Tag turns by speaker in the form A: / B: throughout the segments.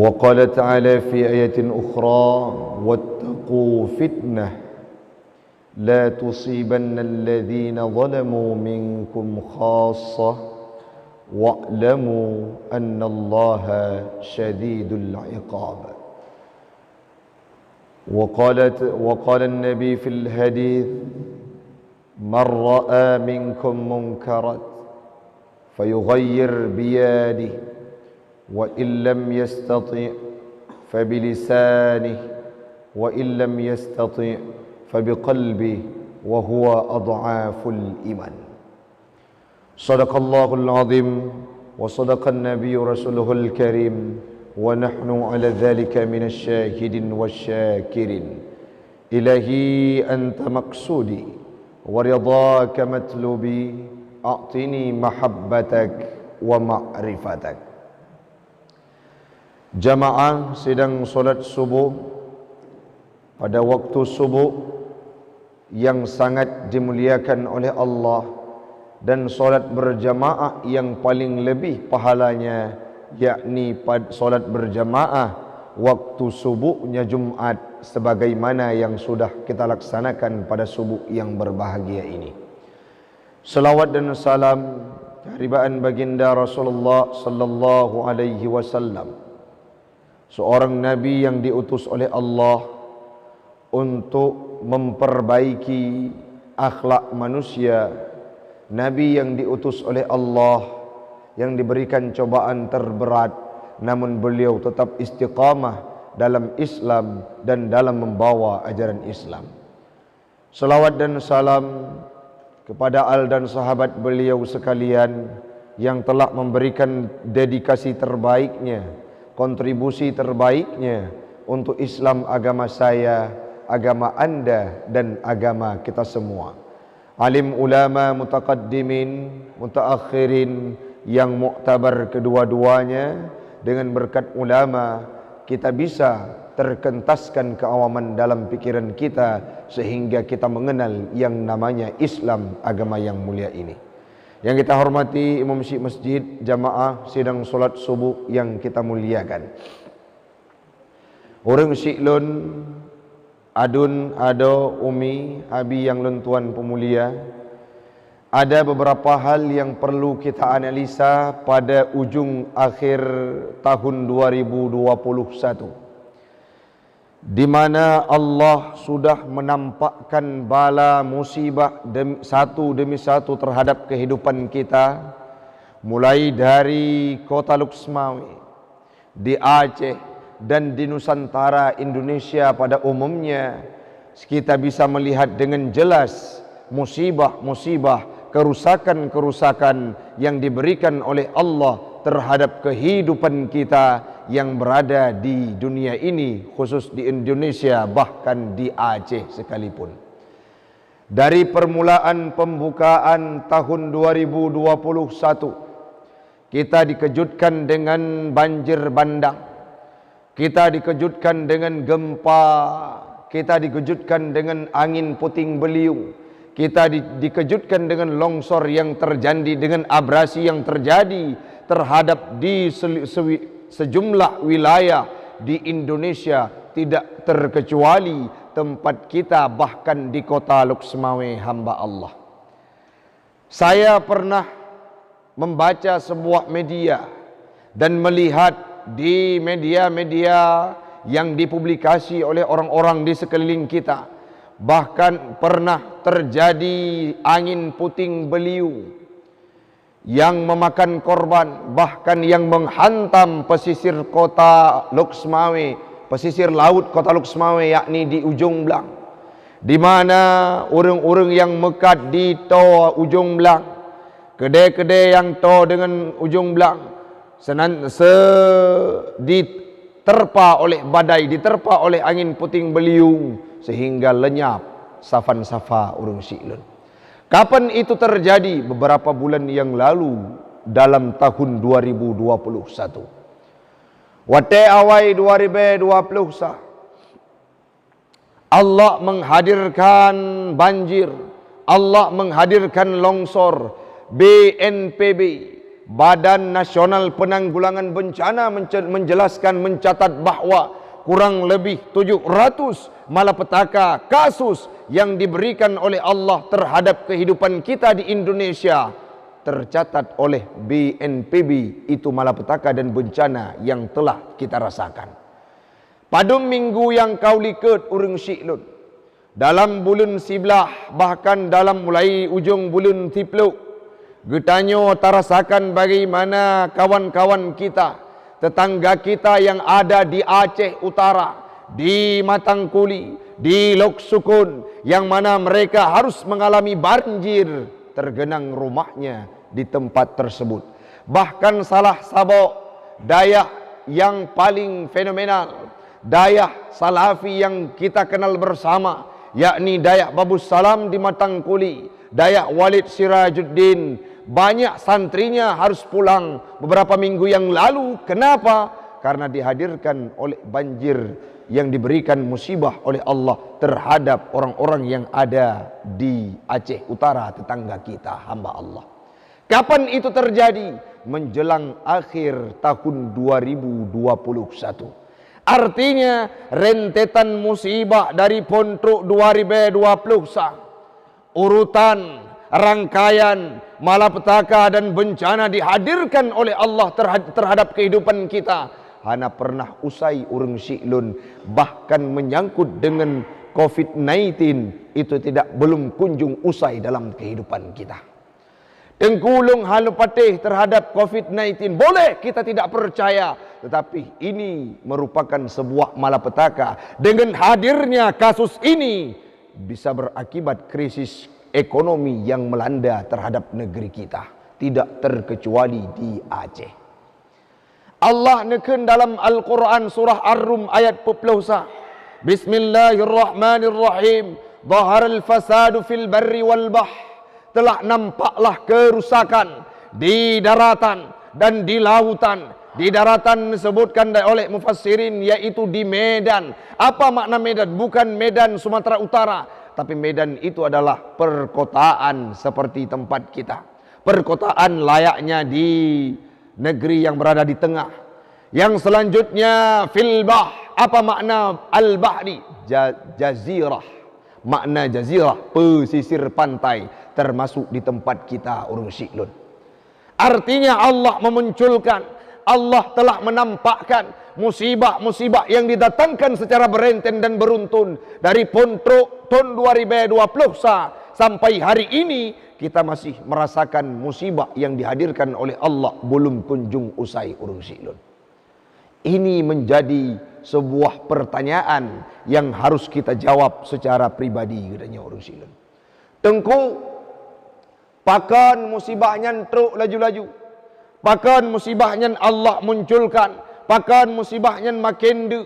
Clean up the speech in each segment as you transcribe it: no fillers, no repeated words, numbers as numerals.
A: وقال تعالى في آية أخرى واتقوا فتنة لا تصيبن الذين ظلموا منكم خاصة واعلموا أن الله شديد العقاب. وقال النبي في الحديث من رأى منكم منكرا فيغير بيده وإن لم يستطع فبلسانه وإن لم يستطع فبقلبه وهو أضعاف الإيمان. صدق الله العظيم وصدق النبي رسوله الكريم ونحن على ذلك من الشاهدين والشاكرين. إلهي أنت مقصودي ورضاك مطلوبي أعطني محبتك ومعرفتك. Jamaah sedang solat subuh pada waktu subuh yang sangat dimuliakan oleh Allah, dan solat berjamaah yang paling lebih pahalanya, yakni solat berjamaah waktu subuhnya Jumat, sebagaimana yang sudah kita laksanakan pada subuh yang berbahagia ini. Salawat dan salam kehadiran baginda Rasulullah sallallahu alaihi wasallam, seorang nabi yang diutus oleh Allah untuk memperbaiki akhlak manusia, nabi yang diutus oleh Allah yang diberikan cobaan terberat, namun beliau tetap istiqamah dalam Islam dan dalam membawa ajaran Islam. Salawat dan salam kepada al dan sahabat beliau sekalian yang telah memberikan dedikasi terbaiknya, kontribusi terbaiknya untuk Islam, agama saya, agama anda, dan agama kita semua. Alim ulama mutaqaddimin, mutaakhirin yang muktabar kedua-duanya. Dengan berkat ulama kita bisa terkentaskan keawaman dalam pikiran kita sehingga kita mengenal yang namanya Islam, agama yang mulia ini. Yang kita hormati imam masjid, jamaah sidang solat subuh yang kita muliakan. Orang siklun adun ado umi abi yang lentuan pemulia, ada beberapa hal yang perlu kita analisa pada ujung akhir tahun 2021, di mana Allah sudah menampakkan bala musibah satu demi satu terhadap kehidupan kita, mulai dari kota Luxmawi, di Aceh, dan di Nusantara Indonesia pada umumnya. Kita bisa melihat dengan jelas musibah-musibah, kerusakan-kerusakan yang diberikan oleh Allah terhadap kehidupan kita yang berada di dunia ini, khusus di Indonesia, bahkan di Aceh sekalipun. Dari permulaan pembukaan tahun 2021, kita dikejutkan dengan banjir bandang, kita dikejutkan dengan gempa, kita dikejutkan dengan angin puting beliung, kita dikejutkan dengan longsor yang terjadi, dengan abrasi yang terjadi terhadap di sejumlah wilayah di Indonesia, tidak terkecuali tempat kita, bahkan di kota Luxmawe, hamba Allah. Saya pernah membaca sebuah media dan melihat di media-media yang dipublikasi oleh orang-orang di sekeliling kita, bahkan pernah terjadi angin puting beliung yang memakan korban, bahkan yang menghantam pesisir kota Luxmawe, pesisir laut kota Luxmawe, yakni di Ujung Blang, di mana orang-orang yang mekat di toa Ujung Blang, kedai-kedai yang toa dengan Ujung Blang, diterpa oleh badai, diterpa oleh angin puting beliung, sehingga lenyap safan-safa urung siklun. Kapan itu terjadi? Beberapa bulan yang lalu, dalam tahun 2021. Wate awai 2020 Allah menghadirkan banjir, Allah menghadirkan longsor. BNPB Badan Nasional Penanggulangan Bencana mencatat bahawa kurang lebih 700 malapetaka kasus yang diberikan oleh Allah terhadap kehidupan kita di Indonesia tercatat oleh BNPB. Itu malapetaka dan bencana yang telah kita rasakan. Pada minggu yang kau liket urang syiklun, dalam bulan Siblah, bahkan dalam mulai ujung bulan Tipluk, getanyo terasakan bagaimana kawan-kawan kita, tetangga kita yang ada di Aceh Utara, di Matangkuli, di Lok Sukun, yang mana mereka harus mengalami banjir, tergenang rumahnya di tempat tersebut. Bahkan salah satu Dayak yang paling fenomenal, Dayak Salafi yang kita kenal bersama, yakni Dayak Babus Salam di Matangkuli, Dayak Walid Sirajuddin, banyak santrinya harus pulang beberapa minggu yang lalu. Kenapa? Karena dihadirkan oleh banjir yang diberikan musibah oleh Allah terhadap orang-orang yang ada di Aceh Utara, tetangga kita, hamba Allah. Kapan itu terjadi? Menjelang akhir tahun 2021. Artinya rentetan musibah dari Pontruk 2020, urutan rangkaian malapetaka dan bencana dihadirkan oleh Allah terhadap kehidupan kita. Hana pernah usai urang syiklun, bahkan menyangkut dengan COVID-19 itu belum kunjung usai dalam kehidupan kita. Tengkulung halu patih terhadap COVID-19 boleh kita tidak percaya, tetapi ini merupakan sebuah malapetaka. Dengan hadirnya kasus ini bisa berakibat krisis ekonomi yang melanda terhadap negeri kita, tidak terkecuali di Aceh. Allah neken dalam Al-Quran surah Ar-Rum ayat 40. Bismillahirrahmanirrahim. Dhaharal fasadu fil barri wal bahr. Telah nampaklah kerusakan di daratan dan di lautan. Di daratan disebutkan oleh mufassirin yaitu di Medan. Apa makna Medan? Bukan Medan Sumatera Utara, tapi Medan itu adalah perkotaan seperti tempat kita. Perkotaan layaknya di negeri yang berada di tengah. Yang selanjutnya fil bah. Apa makna al-bahri? Jazirah. Makna jazirah, pesisir pantai, termasuk di tempat kita urang syiklun. Artinya Allah memunculkan, Allah telah menampakkan musibah-musibah yang didatangkan secara berenten dan beruntun dari Pontruk tahun 2020 sampai hari ini kita masih merasakan musibah yang dihadirkan oleh Allah belum kunjung usai urang syiklun. Ini menjadi sebuah pertanyaan yang harus kita jawab secara pribadi katanya urang syiklun. Tengku pakan musibahnya truk laju-laju, pakan musibahnya Allah munculkan, pakan musibahnya makin de.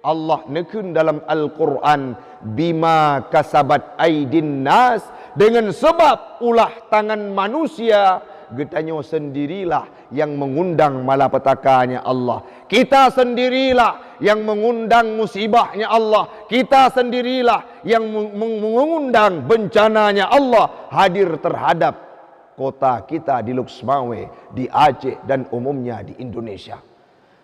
A: Allah nekun dalam Al-Quran, bima kasabat aidin nas, dengan sebab ulah tangan manusia, getanyo sendirilah yang mengundang malapetakanya Allah. Kita sendirilah yang mengundang musibahnya Allah. Kita sendirilah yang mengundang bencananya Allah hadir terhadap kota kita di Luxmawe, di Aceh dan umumnya di Indonesia.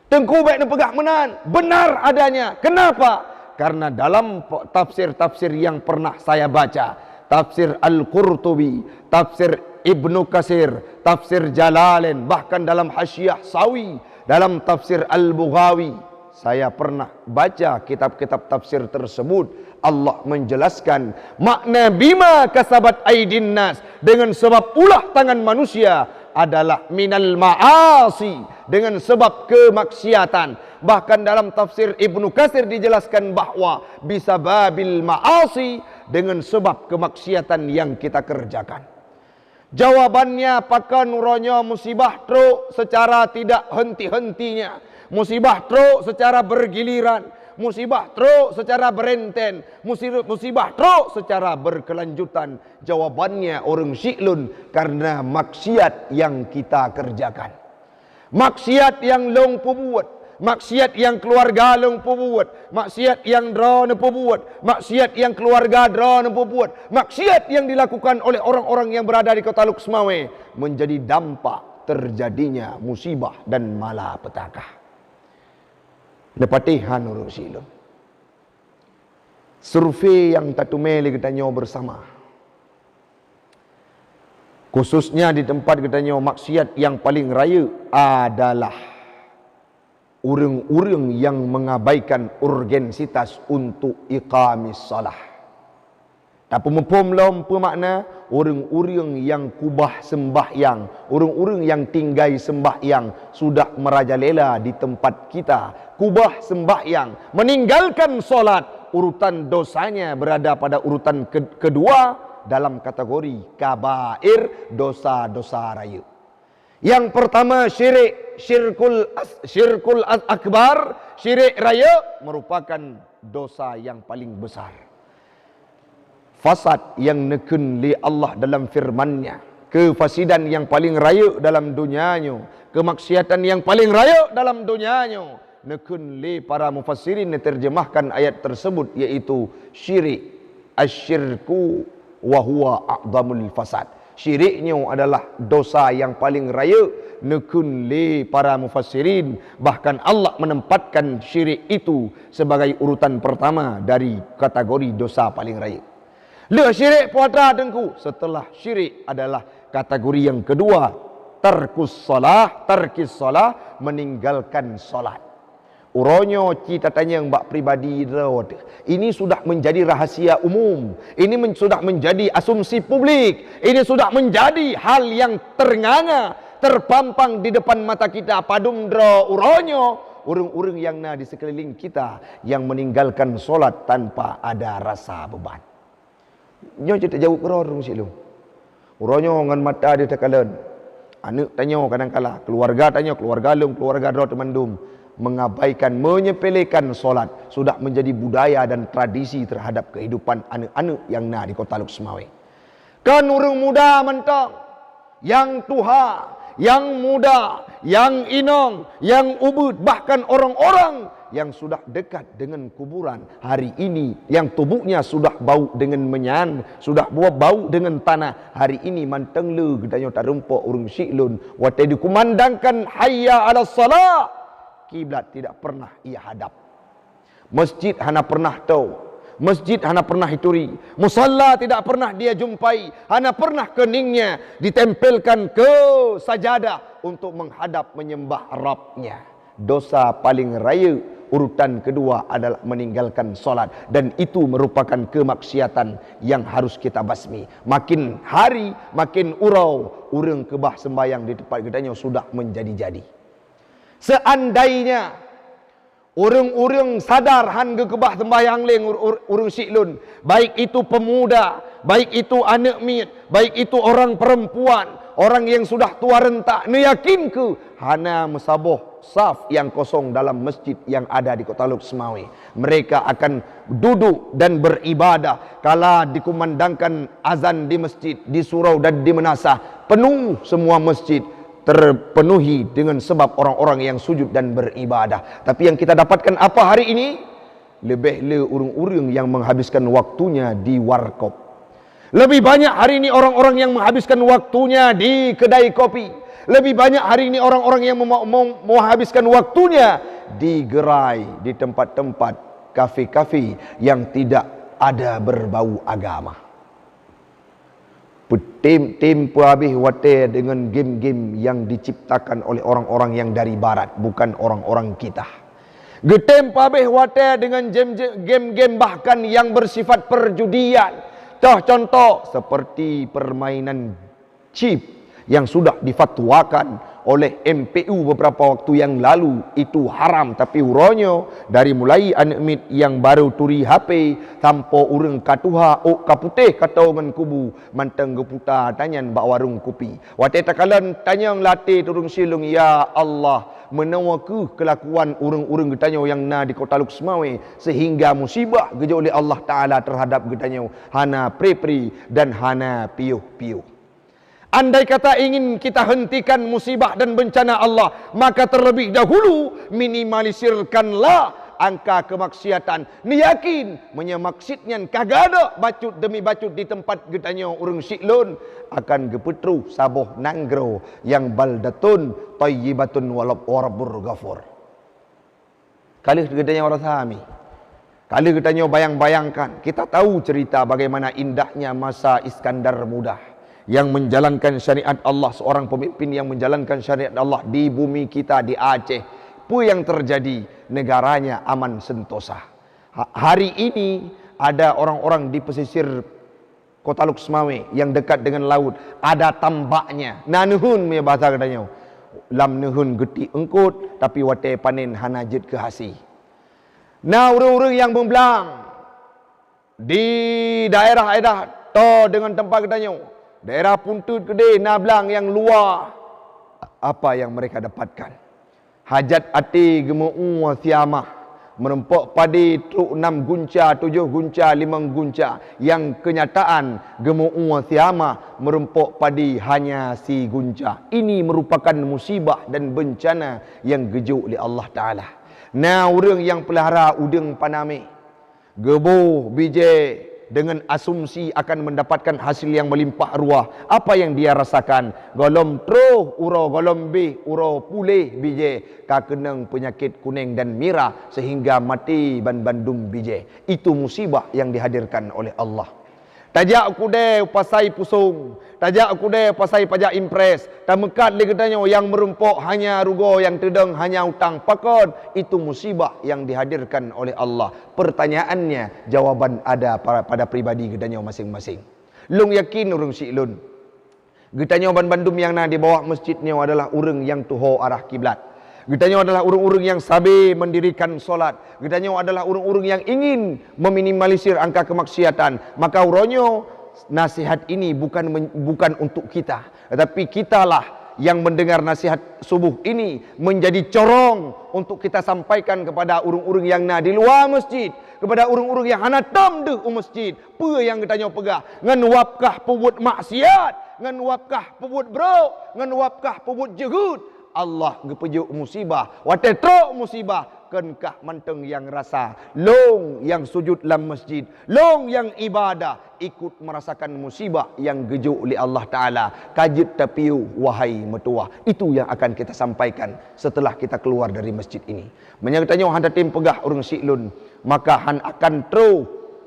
A: Tengku baik dan pegah menan, benar adanya. Kenapa? Karena dalam tafsir-tafsir yang pernah saya baca, tafsir Al-Qurtubi, tafsir Ibnu Katsir, tafsir Jalalain, bahkan dalam Hasyiah Sawi, dalam tafsir Al-Bughawi, saya pernah baca kitab-kitab tafsir tersebut. Allah menjelaskan makna bima kasabat aidin nas, dengan sebab ulah tangan manusia adalah minal ma'asi, dengan sebab kemaksiatan. Bahkan dalam tafsir Ibnu Katsir dijelaskan bahwa bisa babil ma'asi, dengan sebab kemaksiatan yang kita kerjakan. Jawabannya pakan nuronyo musibah truk secara tidak henti-hentinya, musibah truk secara bergiliran, musibah truk secara berenten, musibah truk secara berkelanjutan. Jawabannya orang syiklun, karena maksiat yang kita kerjakan. Maksiat yang long buat, maksiat yang keluarga long buat, maksiat yang drone buat, maksiat yang keluarga drone buat, maksiat yang dilakukan oleh orang-orang yang berada di kota Luxmawe menjadi dampak terjadinya musibah dan malapetaka. Lepatihan urang silun. Survei yang tatu meli kita nyawa bersama. Khususnya di tempat kita nyawa maksiat yang paling raya adalah urang-urang yang mengabaikan urgensitas untuk iqamis salah. Tapi mempom makna orang-orang yang kubah sembahyang, orang-orang yang tinggai sembahyang sudah merajalela di tempat kita. Kubah sembahyang, meninggalkan solat, urutan dosanya berada pada urutan kedua dalam kategori kabair, dosa-dosa raya. Yang pertama syirik, syirkul akbar, syirik raya merupakan dosa yang paling besar. Fasad yang nekun li Allah dalam firman-Nya, kefasidan yang paling raya dalam dunianya, kemaksiatan yang paling raya dalam dunianya, nekun li para mufassirin terjemahkan ayat tersebut yaitu syirik, asyirku wa huwa a'zamul fasad. Syiriknya adalah dosa yang paling raya, nekun li para mufassirin, bahkan Allah menempatkan syirik itu sebagai urutan pertama dari kategori dosa paling raya. Le syirik puatra dengku. Setelah syirik adalah kategori yang kedua, tarkis salah, meninggalkan salat. Uronyo kita tanya mbak pribadi rawat. Ini sudah menjadi rahasia umum. Ini sudah menjadi asumsi publik. Ini sudah menjadi hal yang ternganga, terpampang di depan mata kita. Padum dro uronyo, urung-urung yang di sekeliling kita yang meninggalkan solat tanpa ada rasa beban. Nyo cerita jauh kerorong silung. Uronyo ngan mata dia tekalan. Anak tanya kadang-kala, keluarga tanya, keluarga lung, keluarga dro temandum, mengabaikan, menyepelekan solat sudah menjadi budaya dan tradisi terhadap kehidupan anak-anak yang di Kota Luk Semawe. Kan urang muda mentang, yang tuha, yang muda, yang inong, yang ubud, bahkan orang-orang yang sudah dekat dengan kuburan hari ini, yang tubuhnya sudah bau dengan menyan, sudah bau dengan tanah, hari ini manteng le gedanya tarumpo urung siklun, wate dikumandangkan hayya ala salat, kiblat tidak pernah ia hadap, masjid hana pernah tahu, masjid hana pernah hituri, musalla tidak pernah dia jumpai, hana pernah keningnya ditempelkan ke sajadah untuk menghadap menyembah Rabbnya. Dosa paling raya urutan kedua adalah meninggalkan solat, dan itu merupakan kemaksiatan yang harus kita basmi. Makin hari makin urau urang kebah sembayang di tempat gedanya sudah menjadi-jadi. Seandainya urang-urang sadar han kebah sembayang leng urang siklun, baik itu pemuda, baik itu anak mit, baik itu orang perempuan, orang yang sudah tua rentak, ne yakin ke hana mesaboh saf yang kosong dalam masjid yang ada di Kota Luk Semawe. Mereka akan duduk dan beribadah kala dikumandangkan azan di masjid, di surau dan di menasah. Penuh semua masjid, terpenuhi dengan sebab orang-orang yang sujud dan beribadah. Tapi yang kita dapatkan apa hari ini? Lebih le urung-urung yang menghabiskan waktunya di warkop. Lebih banyak hari ini orang-orang yang menghabiskan waktunya di kedai kopi. Lebih banyak hari ini orang-orang yang menghabiskan waktunya di gerai, di tempat-tempat kafe-kafe yang tidak ada berbau agama. Tempo habis wate dengan game-game yang diciptakan oleh orang-orang yang dari barat, bukan orang-orang kita. Getempo habis wate dengan game-game bahkan yang bersifat perjudian. Contoh seperti permainan chip yang sudah difatwakan oleh MPU beberapa waktu yang lalu itu haram, tapi uronyo dari mulai anak mit yang baru turi HP tanpa urang katuha ok kaputih kata orang kubu manteng geputa tanyan bak warung kopi wate takalan tanyang latih turung silung, ya Allah menawa ke kelakuan urang-urang getanyo yang di Kota Luk Semawe sehingga musibah geja oleh Allah Ta'ala terhadap getanyo hana pri-pri dan hana piuh-piuh. Andai kata ingin kita hentikan musibah dan bencana Allah, maka terlebih dahulu minimalisirkanlah angka kemaksiatan. Ni yakin menyemaksitnya kagak ada bacut demi bacut di tempat getanyo urang siklun akan gepetru saboh nanggro yang baldatun tayyibatun warabbur ghafur. Kali getanyo orang sami. Kali getanyo bayang-bayangkan, kita tahu cerita bagaimana indahnya masa Iskandar Muda yang menjalankan syariat Allah, seorang pemimpin yang menjalankan syariat Allah di bumi kita di Aceh. Apa yang terjadi? Negaranya aman sentosa. Hari ini ada orang-orang di pesisir Kota Luksmawe yang dekat dengan laut, ada tambaknya. Nanuhun punya bahasa katanya. Lam nuhun geti engkut tapi wate panen hanajit ke hasi. Nah, orang-orang yang membelang di daerah-daerah to dengan tempat katanya. Daerah Puntut Gede, Nablang yang luar, apa yang mereka dapatkan? Hajat ati gemuk siamah merempok padi truk 6 gunca, 7 gunca, 5 gunca. Yang kenyataan gemuk siamah merempok padi hanya si gunca. Ini merupakan musibah dan bencana yang gejuk oleh Allah Ta'ala. Nah, orang yang pelihara udang paname, gebuh biji dengan asumsi akan mendapatkan hasil yang melimpah ruah. Apa yang dia rasakan? Golom truh uro golom B uro pulih bije kakeneng penyakit kuning dan merah sehingga mati bandum bije. Itu musibah yang dihadirkan oleh Allah. Tajak kude pasai pusung, tajak kude pasai pajak impres, tamekat legetanyo yang merempok hanya rugo, yang tedeng hanya utang pakon. Itu musibah yang dihadirkan oleh Allah. Pertanyaannya, jawaban ada pada pribadi getanyo masing-masing. Lung yakin urang siklun, getanyo bandum yang na di bawah masjidnya adalah urang yang tuho arah kiblat. Getanyo adalah urang-urang yang sabi mendirikan solat. Getanyo adalah urang-urang yang ingin meminimalisir angka kemaksiatan. Maka uronyo nasihat ini bukan untuk kita, tetapi kitalah yang mendengar nasihat subuh ini menjadi corong untuk kita sampaikan kepada urang-urang yang na di luar masjid, kepada urang-urang yang hana tamdeh masjid. Apa yang getanyo pegah? Ngan wapkah pebut maksiat, ngan wapkah pebut bro, ngan wapkah pebut jehud. Allah ngepejuk musibah, wate trok musibah, kenkah manteng yang rasa, long yang sujud dalam masjid, long yang ibadah, ikut merasakan musibah yang gejuk oleh Allah Ta'ala. Kajit tapiu wahai metua. Itu yang akan kita sampaikan setelah kita keluar dari masjid ini. Menyangkutnya handa tim pegah urang siklun, maka han akan tro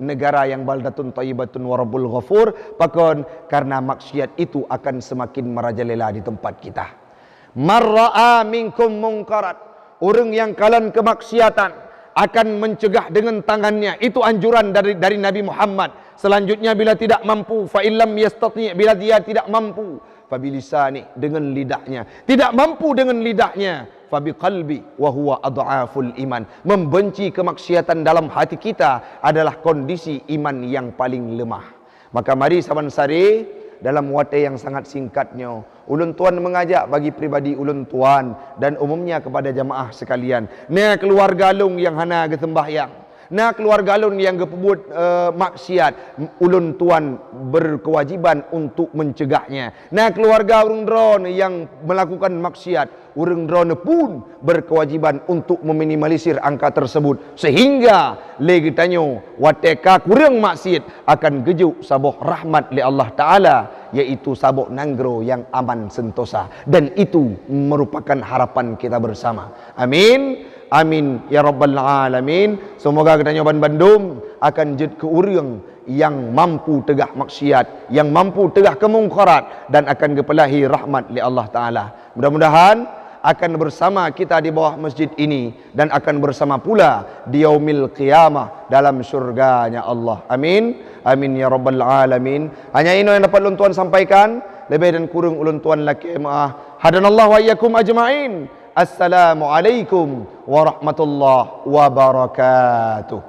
A: negara yang baldatun tayyibatun warabbul ghafur, pakon karena maksiat itu akan semakin merajalela di tempat kita. Marra'a minkum munkarat, orang yang kalan kemaksiatan akan mencegah dengan tangannya. Itu anjuran dari Nabi Muhammad. Selanjutnya, bila tidak mampu, fa illam yastati', bila dia tidak mampu, fa bilisani, dengan lidahnya. Tidak mampu dengan lidahnya, fa biqalbi wa huwa adhaful iman. Membenci kemaksiatan dalam hati kita adalah kondisi iman yang paling lemah. Maka mari saban sari dalam wate yang sangat singkatnya, ulun tuan mengajak bagi pribadi ulun tuan dan umumnya kepada jamaah sekalian. Nah, keluarga lung yang hana ke sembahyang, nah keluarga lung yang kepebut maksiat, ulun tuan berkewajiban untuk mencegahnya. Nah, keluarga urang drone yang melakukan maksiat, urang drone pun berkewajiban untuk meminimalisir angka tersebut, sehingga lagi tanyo wateka kurang maksiat akan gejuk saboh rahmat li Allah Ta'ala, yaitu saboh nanggro yang aman sentosa. Dan itu merupakan harapan kita bersama. Amin. Amin ya rabbal alamin. Semoga katanya Bandung akan jed ke urang yang mampu tegah maksiat, yang mampu tegah kemungkarat, dan akan gepelahi rahmat li Allah Ta'ala. Mudah-mudahan akan bersama kita di bawah masjid ini dan akan bersama pula di yaumil qiyamah dalam syurganya Allah. Amin. Amin ya rabbal alamin. Hanya ini yang dapat ulun tuan sampaikan. Lebih dan kurang ulun tuan laki maaf. Hadanallahu wa iyyakum ajma'in. Assalamualaikum warahmatullahi wabarakatuh.